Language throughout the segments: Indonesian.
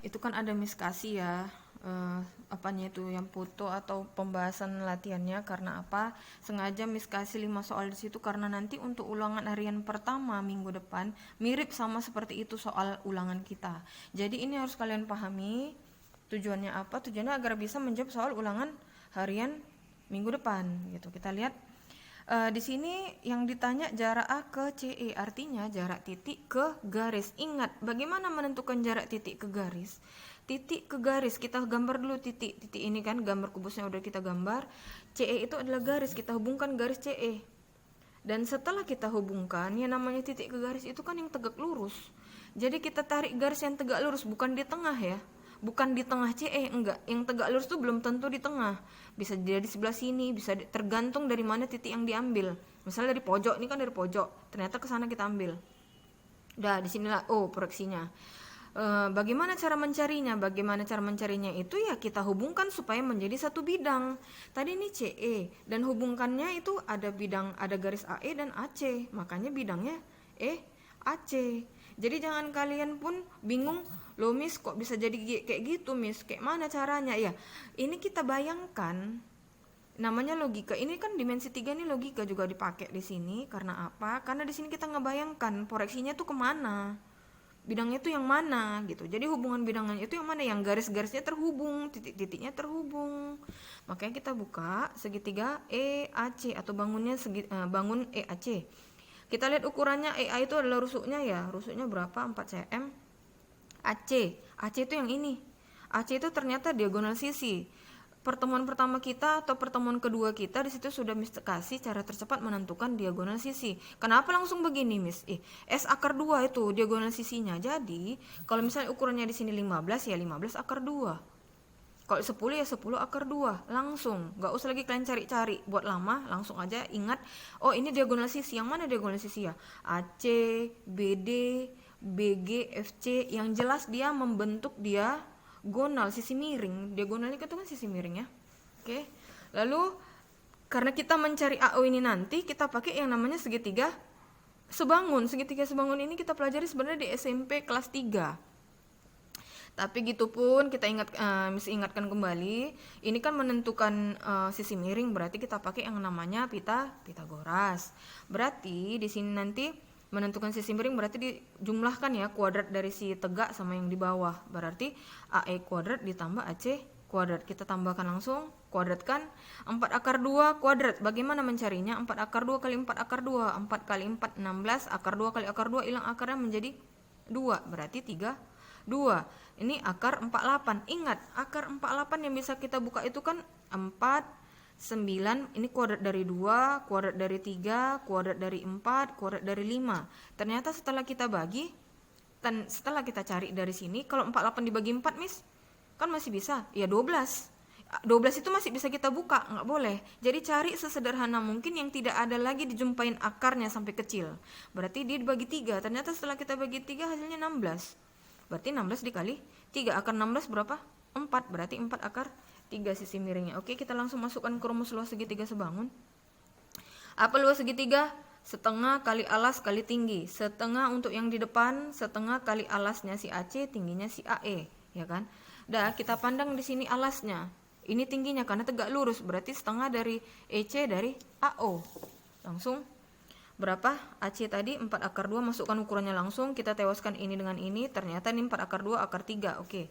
itu kan ada miskasi ya, apanya itu yang foto atau pembahasan latihannya. Karena apa? Sengaja miskasi 5 soal di situ karena nanti untuk ulangan harian pertama minggu depan mirip sama seperti itu soal ulangan kita. Jadi ini harus kalian pahami tujuannya apa? Tujuannya agar bisa menjawab soal ulangan harian minggu depan gitu. Kita lihat di sini yang ditanya jarak A ke CE, artinya jarak titik ke garis. Ingat, bagaimana menentukan jarak titik ke garis? Titik ke garis, kita gambar dulu titik. Titik ini kan gambar kubusnya udah kita gambar. CE itu adalah garis, kita hubungkan garis CE. Dan setelah kita hubungkan, yang namanya titik ke garis itu kan yang tegak lurus. Jadi kita tarik garis yang tegak lurus, bukan di tengah ya. Bukan di tengah CE, enggak. Yang tegak lurus itu belum tentu di tengah. Bisa jadi di sebelah sini, bisa tergantung dari mana titik yang diambil. Misalnya dari pojok, ini kan dari pojok. Ternyata ke sana kita ambil. Udah, disinilah proyeksinya. Bagaimana cara mencarinya? Bagaimana cara mencarinya itu ya kita hubungkan supaya menjadi satu bidang. Tadi ini CE dan hubungkannya itu ada bidang, ada garis AE dan AC. Makanya bidangnya AC. Jadi jangan kalian pun bingung, loh Miss kok bisa jadi kayak gitu Miss, kayak mana caranya ya? Ini kita bayangkan, namanya logika. Ini kan dimensi 3 nih, logika juga dipakai di sini. Karena apa? Karena di sini kita ngebayangkan proyeksinya tuh kemana, bidangnya itu yang mana gitu. Jadi hubungan bidangnya itu yang mana, yang garis-garisnya terhubung, titik-titiknya terhubung. Makanya kita buka segitiga EAC atau bangun EAC. Kita lihat ukurannya. EA itu adalah rusuknya ya. Rusuknya berapa? 4 cm. AC itu yang ini. AC itu ternyata diagonal sisi. Pertemuan pertama kita atau pertemuan kedua kita di situ sudah kasih cara tercepat menentukan diagonal sisi. Kenapa langsung begini, Miss? S akar 2 itu diagonal sisinya. Jadi, kalau misalnya ukurannya di sini 15 ya 15 akar 2. Kalau 10 ya 10 akar 2. Langsung, nggak usah lagi kalian cari-cari buat lama, langsung aja ingat, oh ini diagonal sisi. Yang mana diagonal sisi ya? AC, BD, BG, FC. Yang jelas dia membentuk diagonal, sisi miring. Diagonalnya itu kan sisi miring ya. Oke. Lalu karena kita mencari AO ini nanti kita pakai yang namanya segitiga sebangun. Segitiga sebangun ini kita pelajari sebenarnya di SMP kelas 3. Tapi gitu pun kita mesti ingatkan kembali, ini kan menentukan sisi miring, berarti kita pakai yang namanya Pitagoras. Berarti di sini nanti menentukan sisi miring berarti dijumlahkan ya kuadrat dari si tegak sama yang di bawah. Berarti AE kuadrat ditambah AC kuadrat. Kita tambahkan langsung, kuadratkan 4 akar 2 kuadrat. Bagaimana mencarinya? 4 akar 2 kali 4 akar 2. 4 kali 4 16, akar 2 kali akar 2 hilang akarnya menjadi 2. Berarti 2. Ini akar 48. Ingat, akar 48 yang bisa kita buka itu kan 4, 9. Ini kuadrat dari 2, kuadrat dari 3, kuadrat dari 4, kuadrat dari 5. Ternyata setelah kita bagi, dan setelah kita cari dari sini, kalau 48 dibagi 4, Miss, kan masih bisa. Ya 12. 12 itu masih bisa kita buka, nggak boleh. Jadi cari sesederhana mungkin yang tidak ada lagi dijumpain akarnya sampai kecil. Berarti dia dibagi 3. Ternyata setelah kita bagi 3 hasilnya 16. Berarti 16 dikali 3, akar 16 berapa? 4, berarti 4 akar 3 sisi miringnya. Oke, kita langsung masukkan ke rumus luas segitiga sebangun. Apa luas segitiga? Setengah kali alas kali tinggi. Setengah untuk yang di depan, setengah kali alasnya si AC, tingginya si AE, ya kan? Kita pandang di sini alasnya. Ini tingginya karena tegak lurus, berarti setengah dari EC dari AO. Langsung berapa? AC tadi 4 akar 2, masukkan ukurannya langsung, kita tewaskan ini dengan ini, ternyata ini 4 akar 2 akar 3. Oke.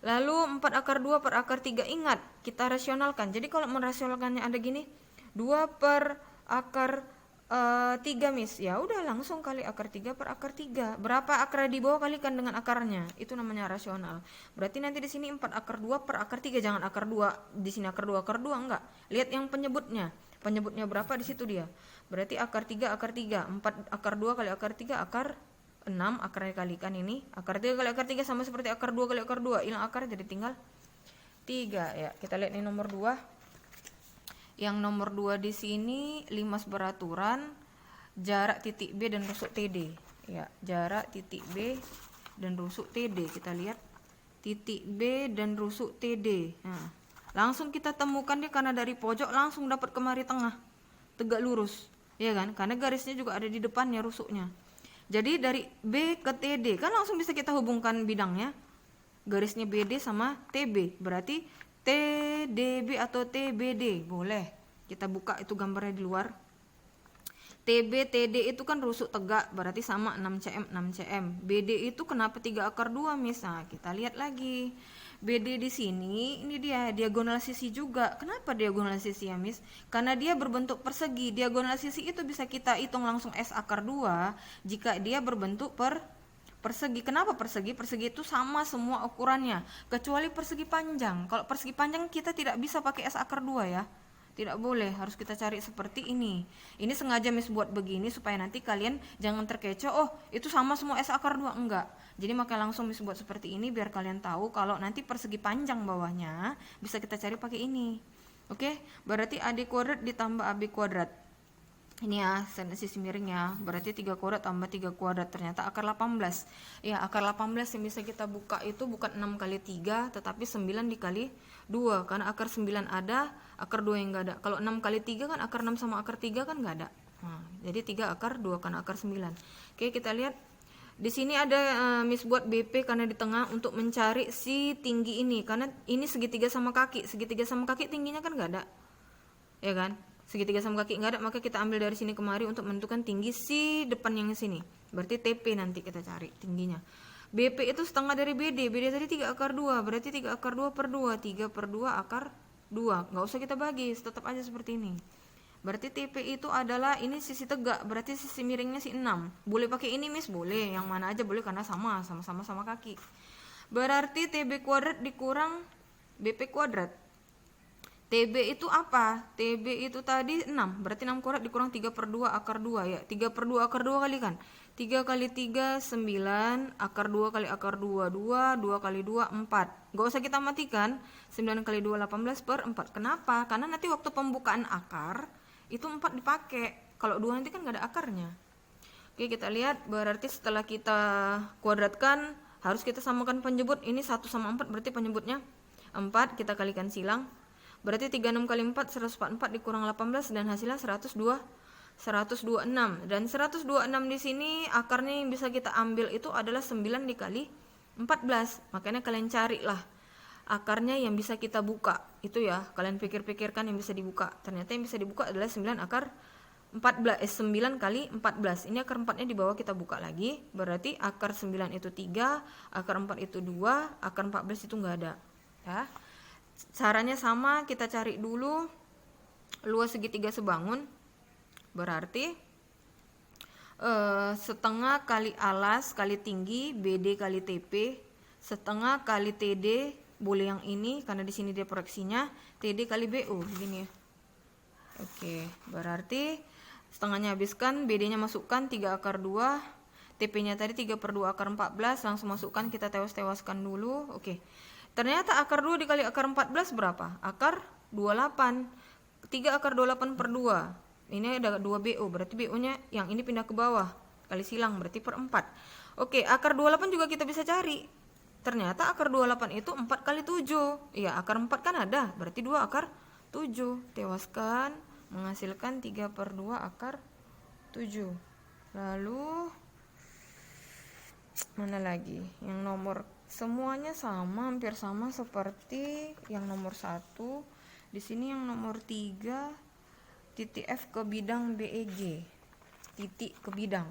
Lalu 4 akar 2 per akar 3, ingat, kita rasionalkan. Jadi kalau merasionalkannya ada gini, 2 per akar 3, Miss. Ya udah langsung kali akar 3 per akar 3. Berapa akar di bawah kalikan dengan akarnya. Itu namanya rasional. Berarti nanti di sini 4 akar 2 per akar 3, jangan akar 2. Di sini akar 2 enggak. Lihat yang penyebutnya. Penyebutnya berapa di situ dia. Berarti akar 3 akar 3. 4 akar 2 kali akar 3 akar 6, akarnya kalikan ini. Akar 3 kali akar 3 sama seperti akar 2 kali akar 2. Hilang akar jadi tinggal 3 ya. Kita lihat nih nomor 2. Yang nomor 2 di sini 5 beraturan jarak titik B dan rusuk TD. Ya, jarak titik B dan rusuk TD. Kita lihat titik B dan rusuk TD. Nah, langsung kita temukan dia karena dari pojok langsung dapat kemari tengah. Tegak lurus, ya kan? Karena garisnya juga ada di depannya rusuknya. Jadi dari B ke TD kan langsung bisa kita hubungkan bidangnya. garisnya BD sama TB, berarti TDB atau TBD. Boleh kita buka itu gambarnya di luar. TB, TD itu kan rusuk tegak, berarti sama 6 cm, 6 cm. BD itu kenapa 3 akar 2, Miss? Nah, kita lihat lagi. BD di sini, ini dia, diagonal sisi juga. Kenapa diagonal sisi ya, Miss? Karena dia berbentuk persegi. Diagonal sisi itu bisa kita hitung langsung S akar 2 jika dia berbentuk persegi. Kenapa persegi? Persegi itu sama semua ukurannya, kecuali persegi panjang. Kalau persegi panjang kita tidak bisa pakai S akar 2 ya. Tidak boleh, harus kita cari seperti ini. Ini sengaja Miss buat begini supaya nanti kalian jangan terkecoh, oh itu sama semua S akar 2, enggak. Jadi makanya langsung Miss buat seperti ini biar kalian tahu kalau nanti persegi panjang bawahnya bisa kita cari pakai ini. Oke, berarti AD kuadrat ditambah AB kuadrat. Ini ya, sisi miringnya, berarti 3 kuadrat tambah 3 kuadrat, ternyata akar 18. Ya, akar 18 yang bisa kita buka itu bukan 6 kali 3, tetapi 9 dikali 2, karena akar 9 ada, akar 2 yang enggak ada. Kalau 6 kali 3 kan akar 6 sama akar 3 kan enggak ada. Nah, jadi 3 akar 2 karena akar 9. Oke, kita lihat. Di sini ada Miss buat BP karena di tengah untuk mencari si tinggi ini, karena ini segitiga sama kaki. Segitiga sama kaki tingginya kan enggak ada. Ya kan? Segitiga sama kaki nggak ada, maka kita ambil dari sini kemari untuk menentukan tinggi si depan yang sini. Berarti TP nanti kita cari tingginya. BP itu setengah dari BD. BD tadi 3 akar 2, berarti 3 akar 2 per 2. 3 per 2 akar 2. Nggak usah kita bagi, tetap aja seperti ini. Berarti TP itu adalah, ini sisi tegak, berarti sisi miringnya si 6. Boleh pakai ini Miss? Boleh, yang mana aja boleh karena sama-sama kaki. Berarti TB kuadrat dikurang BP kuadrat. TB itu apa? TB itu tadi 6, berarti 6 kuadrat dikurang 3 per 2 akar 2 ya. 3 per 2 akar 2 kali kan? 3 kali 3, 9, akar 2 kali akar 2, 2, 2 kali 2, 4. Gak usah kita matikan, 9 kali 2, 18 per 4. Kenapa? Karena nanti waktu pembukaan akar, itu 4 dipakai. Kalau 2 nanti kan gak ada akarnya. Oke, kita lihat, berarti setelah kita kuadratkan, harus kita samakan penyebut. Ini 1 sama 4, berarti penyebutnya 4, kita kalikan silang. Berarti 36 kali 4, 144 dikurang 18 dan hasilnya 126. Dan 126 di sini akarnya yang bisa kita ambil itu adalah 9 dikali 14. Makanya kalian carilah akarnya yang bisa kita buka. Itu ya, kalian pikir-pikirkan yang bisa dibuka. Ternyata yang bisa dibuka adalah 9 akar 9 kali 14. Ini akar 4-nya di bawah kita buka lagi. Berarti akar 9 itu 3, akar 4 itu 2, akar 14 itu enggak ada. Ya. Caranya sama, kita cari dulu luas segitiga sebangun, berarti setengah kali alas kali tinggi BD kali TP, setengah kali TD, boleh yang ini karena di sini dia proyeksinya, TD kali BO begini ya. Oke, berarti setengahnya habiskan, BD-nya masukkan 3 akar 2, TP-nya tadi 3 per 2 akar 14, langsung masukkan, kita tewas-tewaskan dulu. Oke. Ternyata akar 2 dikali akar 14 berapa? Akar 28. 3 akar 28 per 2. Ini ada 2 BO, berarti BO-nya yang ini pindah ke bawah. Kali silang, berarti per 4. Oke, akar 28 juga kita bisa cari. Ternyata akar 28 itu 4 kali 7. Iya, akar 4 kan ada, berarti 2 akar 7. Tewaskan, menghasilkan 3 per 2 akar 7. Lalu, mana lagi? Yang nomor semuanya sama, hampir sama seperti yang nomor 1. Di sini yang nomor 3, titik F ke bidang BEG. Titik ke bidang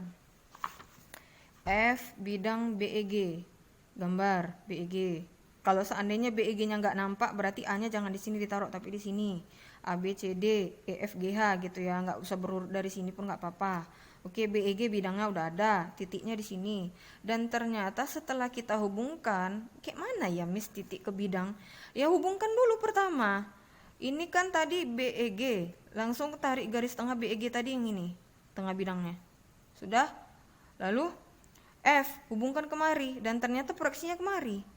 F bidang BEG. Gambar BEG. Kalau seandainya BEG-nya nggak nampak, berarti A-nya jangan di sini ditaruh, tapi di sini. A, B, C, D, E, F, G, H gitu ya. Nggak usah berurut dari sini pun nggak apa-apa. Oke, BEG bidangnya udah ada, titiknya di sini. Dan ternyata setelah kita hubungkan, kayak mana ya Miss titik ke bidang? Ya hubungkan dulu pertama. Ini kan tadi BEG, langsung tarik garis tengah BEG tadi yang ini, tengah bidangnya. Sudah? Lalu F, hubungkan kemari, dan ternyata proyeksinya kemari.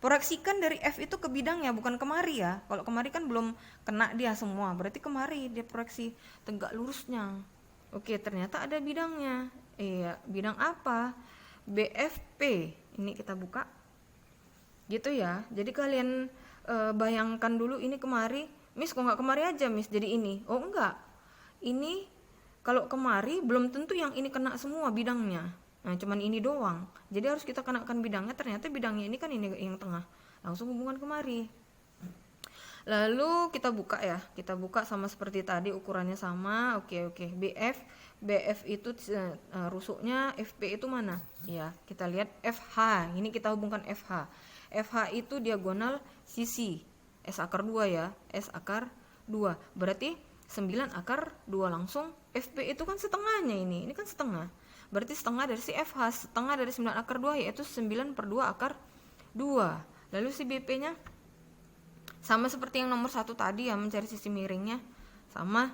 Proyeksikan dari F itu ke bidangnya, bukan kemari ya. Kalau kemari kan belum kena dia semua, berarti kemari dia proyeksi tegak lurusnya. Oke, ternyata ada bidangnya. Iya, bidang apa? BFP. Ini kita buka. Gitu ya. Jadi kalian bayangkan dulu ini kemari. Miss, kok nggak kemari aja, Miss? Jadi ini. Oh, enggak. Ini kalau kemari belum tentu yang ini kena semua bidangnya. Nah, cuman ini doang. Jadi harus kita kenakan bidangnya, ternyata bidangnya ini kan ini yang tengah. Langsung hubungkan kemari. Lalu kita buka ya. Kita buka sama seperti tadi, ukurannya sama. Oke. BF itu rusuknya, FP itu mana? Ya, kita lihat FH. Ini kita hubungkan FH. FH itu diagonal sisi. S akar 2 ya. S akar 2. Berarti 9 akar 2 langsung. FP itu kan setengahnya ini. Ini kan setengah. Berarti setengah dari si FH, setengah dari 9 akar 2 yaitu 9 per 2 akar 2. Lalu si BP-nya sama seperti yang nomor 1 tadi ya, mencari sisi miringnya. Sama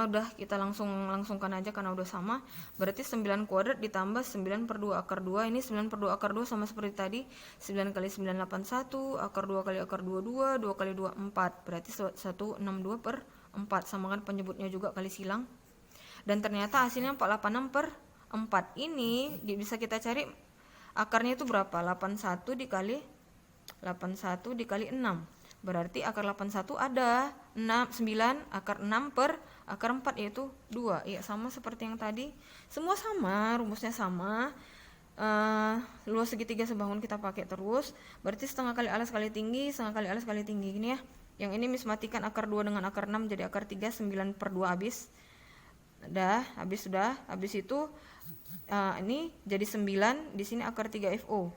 udah kita langsungkan aja karena udah sama. Berarti 9 kuadrat ditambah 9 per 2 akar 2. Ini 9 per 2 akar 2 sama seperti tadi. 9 kali 9 81, akar 2 kali akar 22, 2 kali 2 4. Berarti 162 per 4. Samakan penyebutnya juga kali silang. Dan ternyata hasilnya 486 per 4. Ini bisa kita cari akarnya itu berapa? 81 dikali 6. Berarti akar 81 ada 9 akar 6 per akar 4 yaitu 2. Ya, sama seperti yang tadi. Semua sama, rumusnya sama. Luas segitiga sebangun kita pakai terus. Berarti setengah kali alas kali tinggi, setengah kali alas kali tinggi gini ya. Yang ini matikan akar 2 dengan akar 6 jadi akar 3, 9 per 2 habis. Habis itu ini jadi 9, di sini akar 3 FO.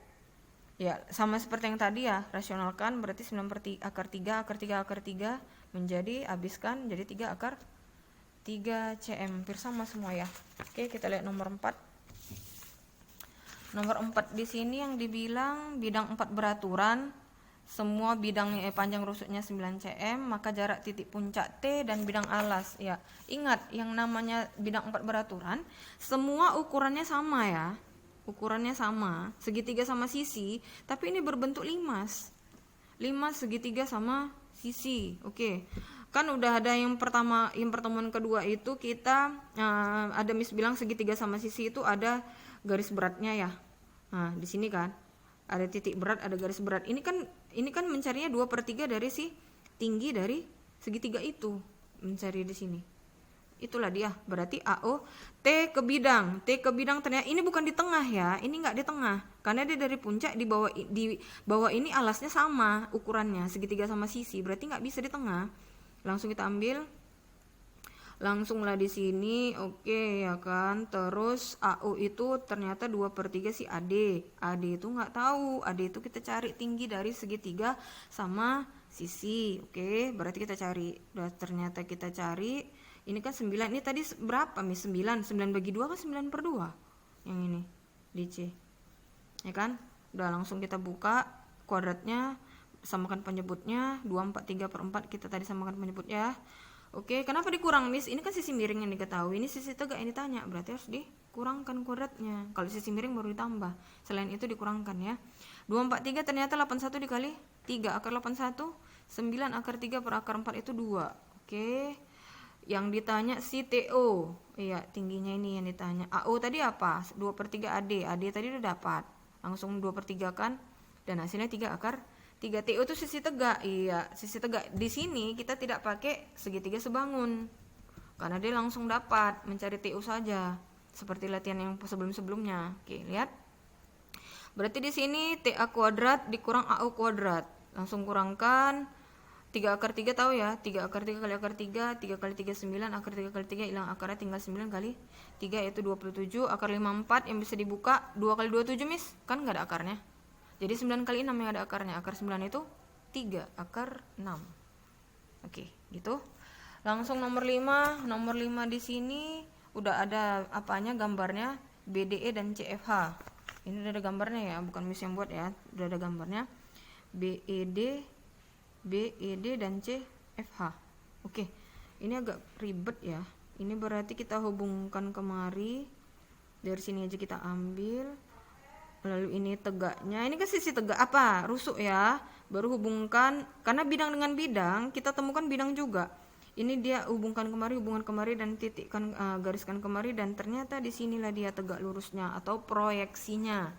Ya, sama seperti yang tadi ya, rasionalkan berarti 9 per akar 3 menjadi habiskan jadi 3 akar 3 cm. Hampir sama semua ya. Oke, kita lihat nomor 4. Nomor 4 di sini yang dibilang bidang 4 beraturan. Semua bidangnya panjang rusuknya 9 cm, maka jarak titik puncak T dan bidang alas. Ya, ingat yang namanya bidang 4 beraturan, semua ukurannya sama ya. Ukurannya sama, segitiga sama sisi, tapi ini berbentuk limas. Limas segitiga sama sisi. Oke. Kan udah ada yang pertemuan kedua itu kita ada Miss bilang segitiga sama sisi itu ada garis beratnya ya. Nah, di sini kan ada titik berat, ada garis berat. Ini kan mencarinya 2/3 dari si tinggi dari segitiga itu, mencari di sini. Itulah dia. Berarti AO T ke bidang ternyata ini bukan di tengah ya. Ini enggak di tengah. Karena dia dari puncak di bawah ini alasnya sama ukurannya, segitiga sama sisi. Berarti enggak bisa di tengah. Langsung kita ambil. Langsunglah di sini. Oke ya kan. Terus AO itu ternyata 2/3 si AD. AD itu enggak tahu. AD itu kita cari tinggi dari segitiga sama sisi. Oke, berarti kita cari. Ternyata kita cari. Ini kan 9, ini tadi berapa Miss? 9 bagi 2 kan 9 per 2 yang ini di C ya kan. Udah langsung kita buka kuadratnya, samakan penyebutnya 243 per 4 kita tadi samakan penyebutnya. Oke, kenapa dikurang Miss? Ini kan sisi miring yang diketahui, ini sisi tegak yang ditanya, berarti harus dikurangkan kuadratnya. Kalau sisi miring baru ditambah, selain itu dikurangkan ya. 243 ternyata 81 dikali 3 akar 81, 9 akar 3 per akar 4 itu 2. Oke, yang ditanya si TO, iya tingginya ini yang ditanya. AO tadi apa? 2/3 AD. AD tadi udah dapat, langsung 2/3 kan, dan hasilnya 3 akar 3. TO itu sisi tegak. Iya, sisi tegak. Di sini kita tidak pakai segitiga sebangun karena dia langsung dapat, mencari TO saja seperti latihan yang sebelum-sebelumnya. Oke, lihat. Berarti di sini TA kuadrat dikurang AO kuadrat. Langsung kurangkan 3 akar 3 tahu ya, 3 akar 3 kali akar 3, 3 kali 3 9, akar 3 kali 3 hilang akarnya tinggal 9 kali 3 yaitu 27, akar 54 yang bisa dibuka 2 kali 27 Miss, kan nggak ada akarnya. Jadi 9 kali 6 yang ada akarnya, akar 9 itu 3, akar 6. Oke, gitu. Langsung nomor 5 di sini udah ada apanya, gambarnya BDE dan CFH. Ini udah ada gambarnya ya, bukan Miss yang buat ya, udah ada gambarnya. BED dan CFH. Oke, ini agak ribet ya. Ini berarti kita hubungkan kemari. Dari sini aja kita ambil. Lalu ini tegaknya. Ini kan sisi tegak apa? Rusuk ya. Baru hubungkan. Karena bidang dengan bidang, kita temukan bidang juga. Ini dia hubungkan kemari dan titikkan, gariskan kemari, dan ternyata di sinilah dia tegak lurusnya atau proyeksinya.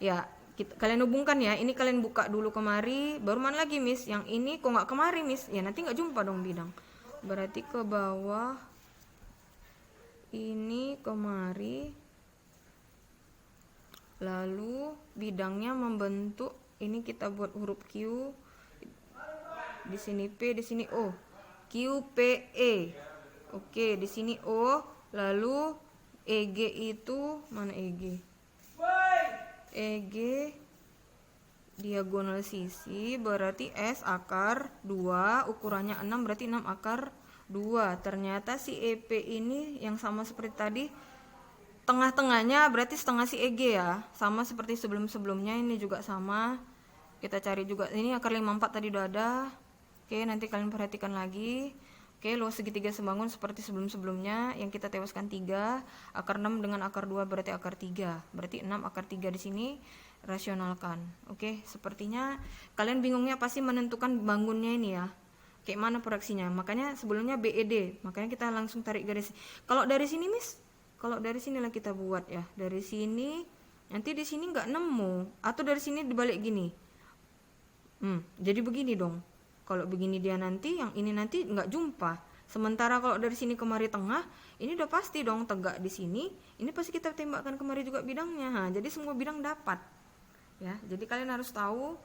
Ya. Kalian hubungkan ya, ini kalian buka dulu kemari, baru mana lagi Miss? Yang ini kok nggak kemari Miss? Ya nanti nggak jumpa dong bidang. Berarti ke bawah, ini kemari, Lalu bidangnya membentuk, ini kita buat huruf Q, di sini P, di sini O. QPE. Oke, di sini O, lalu EG itu mana EG? EG diagonal sisi berarti S akar 2, ukurannya 6 berarti 6 akar 2. Ternyata si EP ini yang sama seperti tadi, tengah-tengahnya berarti setengah si EG ya, sama seperti sebelum-sebelumnya. Ini juga sama, kita cari juga, ini akar 54 tadi udah ada. Oke, nanti kalian perhatikan lagi. Oke, luas segitiga sebangun seperti sebelum-sebelumnya yang kita tewaskan 3, akar 6 dengan akar 2 berarti akar 3, berarti 6 akar 3 di sini, rasionalkan. Oke, sepertinya kalian bingungnya pasti menentukan bangunnya ini ya, kayak mana proyeksinya, makanya sebelumnya BED, makanya kita langsung tarik garis. Kalau dari sini kalau dari sinilah kita buat ya, dari sini nanti di sini nggak nemu, atau dari sini dibalik gini, jadi begini dong. Kalau begini dia nanti, yang ini nanti nggak jumpa. Sementara kalau dari sini kemari tengah, ini udah pasti dong tegak di sini. Ini pasti kita tembakkan kemari juga bidangnya. Nah, jadi semua bidang dapat. Ya, jadi kalian harus tahu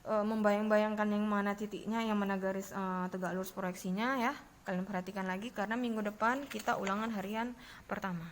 membayang-bayangkan yang mana titiknya, yang mana garis tegak lurus proyeksinya ya. Kalian perhatikan lagi karena minggu depan kita ulangan harian pertama.